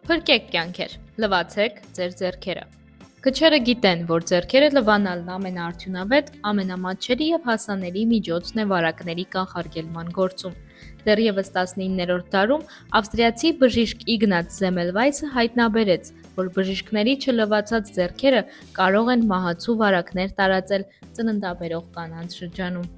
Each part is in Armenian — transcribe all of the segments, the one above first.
Փրկեք կյանքեր, լվացեք ձեր ձեռքերը։ Քչերը գիտեն, որ ձեռքերը լվանալն ամենաարդյունավետ, ամենամատչելի և հասանելի միջոցն է վարակների կանխարգելման գործում։ Դեռևս 19-րդ դարում ավստրիացի բժիշկ Իգնաց Զեմելվայսը հայտնաբերեց, որ բժիշկների չլվացած ձեռքերը կարող են մահացու վարակներ տարածել ծննդաբերող կանանց շրջանում։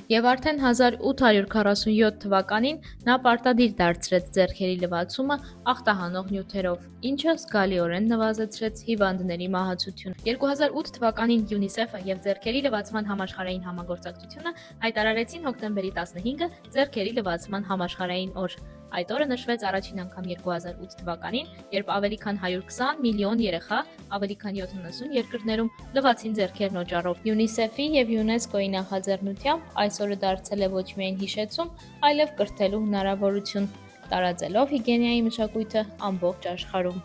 Եվ արդեն 1847 թվականին նա պարտադիր դարձրեց ձեռքերի լվացումը ախտահանող նյութերով, ինչը զգալիորեն նվազեցրեց հիվանդների մահացությունը։ 2008 թվականին ՅՈՒՆԻՍԵՖ-ը և Ձեռքերի լվացման համաշխարհային համագործակցությունը հայտարարեցին հոկտեմբերի 15-ը Ձեռքերի լվացման համաշխարհային օր։ Այդ օրը նշվեց առաջին անգամ 2008 թվականին, երբ ավելի քան 120 միլիոն երեխա ավելի քան 70 երկրներում լվացին ձեռքերն օճառով։ ՅՈՒՆԻՍԵՖ-ի և ՅՈՒՆԵՍԿՕ-ի նախաձեռնությամբ այս օրը դարձել է ոչ միայն հիշեցում, այլև կրթելու հնարավորություն, տարածելով հիգիենայի մշակույթը ամբողջ աշխարհում։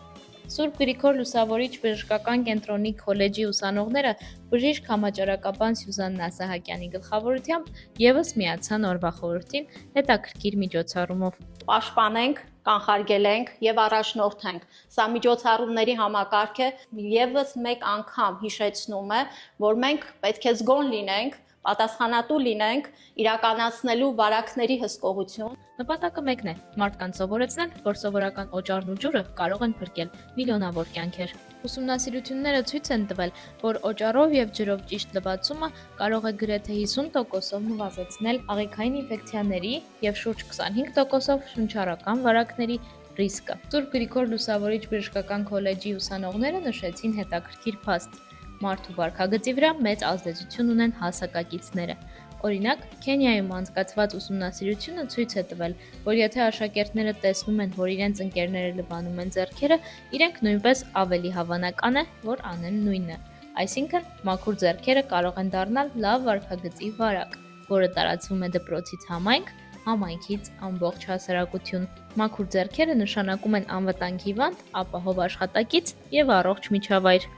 Սուրբ Գրիգոր Լուսավորիչ բժշկական կենտրոնի քոլեջի ուսանողները բժիշկ համաճարակաբան Սյուզաննա Սահակյանի գլխավորությամբ եւս միացան օրվա խորհրդին հետաքրքիր միջոցառումով։ Պաշտպանենք, կանխարգելենք եւ առաջնորդենք։ Սա միջոցառումների համակարգ է, եւս մեկ անգամ հիշեցնում է, որ մենք պետք է զգոն լինենք, պատասխանատու լինենք, իրականացնելու վարակների հսկողություն։ Նպատակը մեկն է՝ մարդկանց սովորեցնել, որ սովորական օճառն ու ջուրը կարող են փրկել միլիոնավոր կյանքեր։ Ուսումնասիրությունները ցույց են տվել, որ օճառով եւ ջրով ճիշտ լվացումը կարող է գրեթե 50%-ով նվազեցնել աղիքային ինֆեկցիաների եւ շուրջ 25%-ով շնչառական վարակների ռիսկը։ Սուրբ Գրիգոր Լուսավորիչ բժշկական քոլեջի ուսանողները նշեցին հետաքրքիր փաստ. մարդու վարքագծի վրա մեծ ազդեցություն ունեն հասակակիցները։ Օրինակ, Քենիայում անցկացված ուսումնասիրությունը ցույց է տվել, որ եթե աշակերտները տեսնում են, որ իրենց ընկերները լվանում են ձեռքերը, իրենք նույնպես ավելի հավանական է, որ անեն նույնը։ Այսինքն, մաքուր ձեռքերը կարող են դառնալ լավ վարքագծի վարակ, որը տարածվում է դպրոցից համայնք, համայնքից ամբողջ հասարակություն։ Մաքուր ձեռքերը նշանակում են անվտանգ հիվանդ, ապահով աշխատակից եւ առողջ միջավայր։